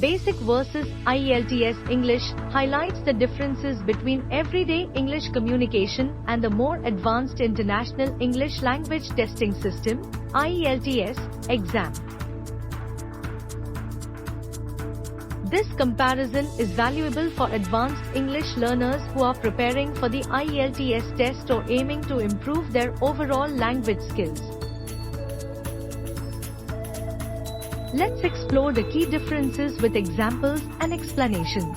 Basic versus IELTS English highlights the differences between everyday English communication and the more advanced International English Language Testing System (IELTS) exam. This comparison is valuable for advanced English learners who are preparing for the IELTS test or aiming to improve their overall language skills. Let's explore the key differences with examples and explanations.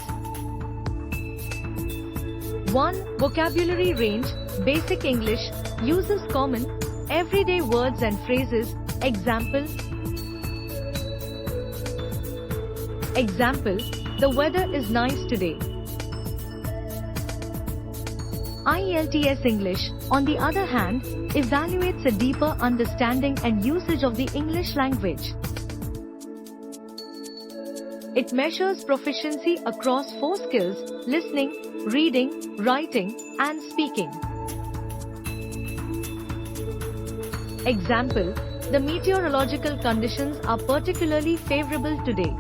1. Vocabulary range. Basic English uses common, everyday words and phrases. Example, the weather is nice today. IELTS English, on the other hand, evaluates a deeper understanding and usage of the English language. It measures proficiency across 4 skills: listening, reading, writing, and speaking. Example, the meteorological conditions are particularly favorable today.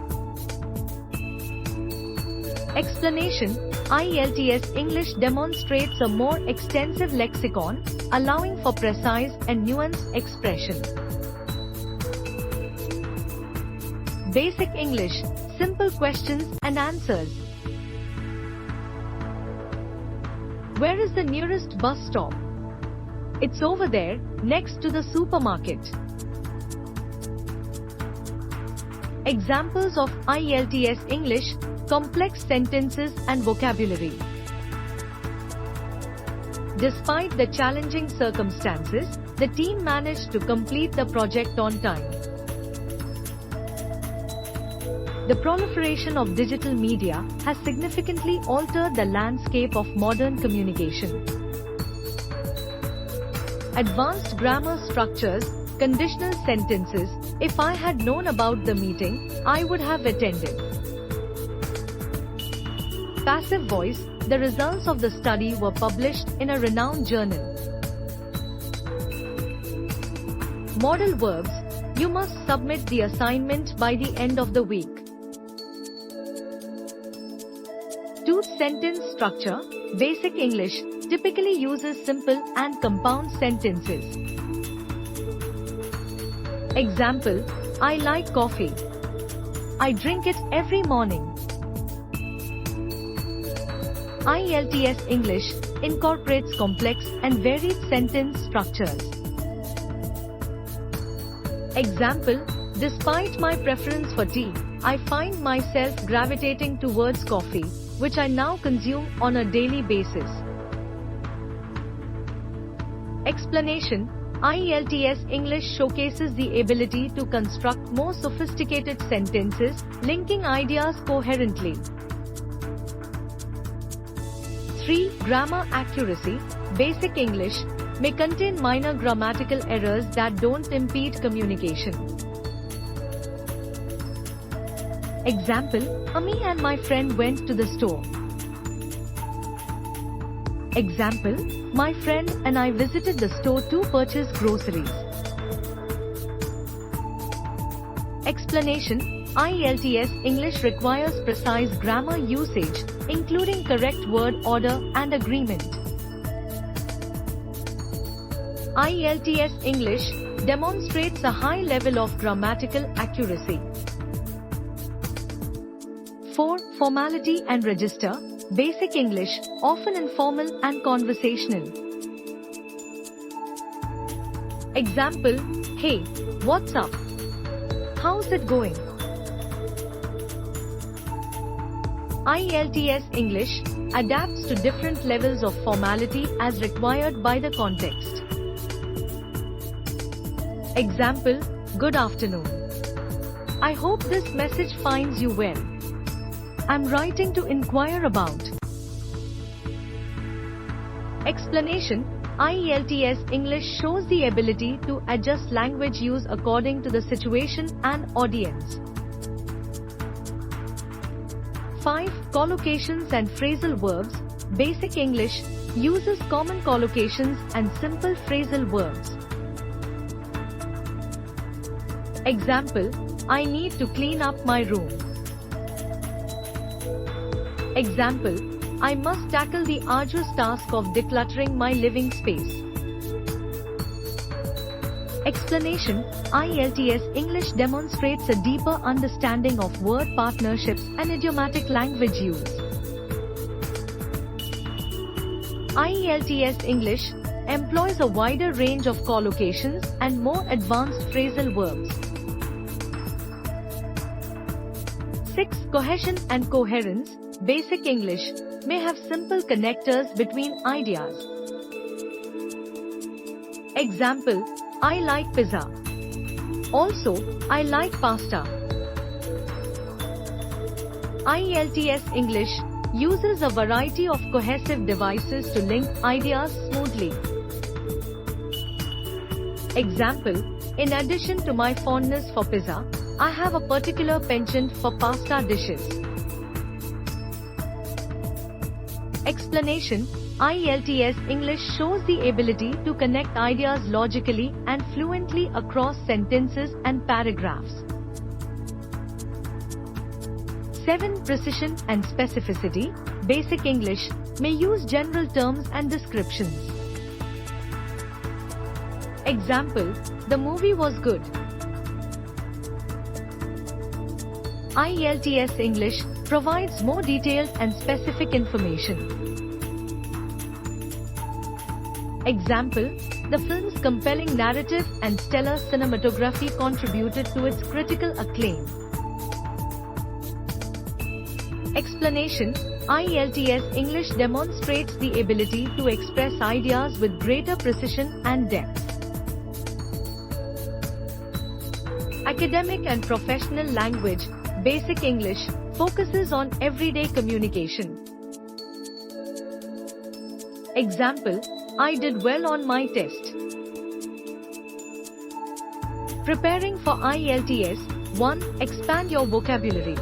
Explanation, IELTS English demonstrates a more extensive lexicon, allowing for precise and nuanced expression. Basic English, simple questions and answers. Where is the nearest bus stop? It's over there, next to the supermarket. Examples of IELTS English: complex sentences and vocabulary. Despite the challenging circumstances, the team managed to complete the project on time. The proliferation of digital media has significantly altered the landscape of modern communication. Advanced grammar structures, conditional sentences. If I had known about the meeting, I would have attended. Passive voice. The results of the study were published in a renowned journal. Modal verbs. You must submit the assignment by the end of the week. Two-sentence structure. Basic English typically uses simple and compound sentences. Example, I like coffee. I drink it every morning. IELTS English incorporates complex and varied sentence structures. Example, despite my preference for tea, I find myself gravitating towards coffee, which I now consume on a daily basis. Explanation, IELTS English showcases the ability to construct more sophisticated sentences, linking ideas coherently. 3. Grammar accuracy. Basic English may contain minor grammatical errors that don't impede communication. Example, me and my friend went to the store. Example, my friend and I visited the store to purchase groceries. Explanation, IELTS English requires precise grammar usage, including correct word order and agreement. IELTS English demonstrates a high level of grammatical accuracy. 4. Formality and register. Basic English, often informal and conversational. Example, hey, what's up? How's it going? IELTS English adapts to different levels of formality as required by the context. Example, good afternoon. I hope this message finds you well. I'm writing to inquire about. Explanation, IELTS English shows the ability to adjust language use according to the situation and audience. 5. Collocations and phrasal verbs. Basic English uses common collocations and simple phrasal verbs. Example, I need to clean up my room. Example, I must tackle the arduous task of decluttering my living space. Explanation, IELTS English demonstrates a deeper understanding of word partnerships and idiomatic language use. IELTS English employs a wider range of collocations and more advanced phrasal verbs. 6. Cohesion and coherence. Basic English may have simple connectors between ideas. Example, I like pizza. Also, I like pasta. IELTS English uses a variety of cohesive devices to link ideas smoothly. Example, in addition to my fondness for pizza, I have a particular penchant for pasta dishes. Explanation, IELTS English shows the ability to connect ideas logically and fluently across sentences and paragraphs. 7. Precision and specificity. Basic English may use general terms and descriptions. Example, the movie was good. IELTS English provides more detailed and specific information. Example, the film's compelling narrative and stellar cinematography contributed to its critical acclaim. Explanation, IELTS English demonstrates the ability to express ideas with greater precision and depth. Academic and professional language. Basic English focuses on everyday communication. Example, I did well on my test. Preparing for IELTS. 1. Expand your vocabulary.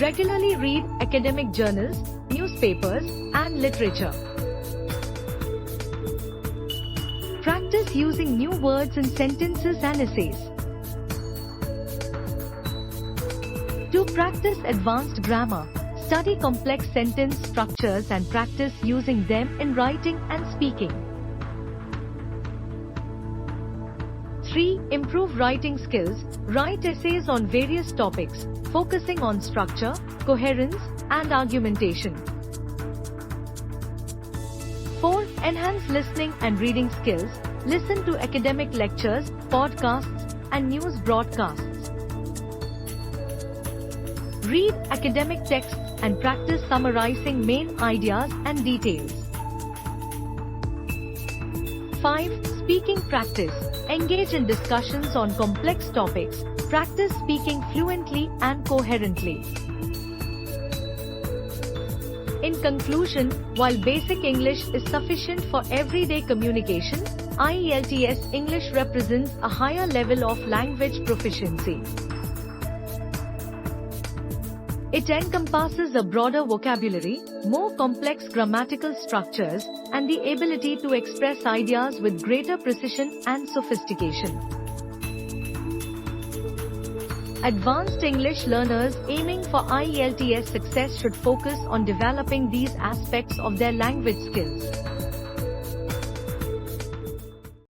Regularly read academic journals, newspapers, and literature. Practice using new words in sentences and essays. To practice advanced grammar, study complex sentence structures and practice using them in writing and speaking. 3. Improve writing skills. Write essays on various topics, focusing on structure, coherence, and argumentation. 4. Enhance listening and reading skills. Listen to academic lectures, podcasts, and news broadcasts. Read academic texts and practice summarizing main ideas and details. 5. Speaking practice. Engage in discussions on complex topics. Practice speaking fluently and coherently. In conclusion, while basic English is sufficient for everyday communication, IELTS English represents a higher level of language proficiency. It encompasses a broader vocabulary, more complex grammatical structures, and the ability to express ideas with greater precision and sophistication. Advanced English learners aiming for IELTS success should focus on developing these aspects of their language skills.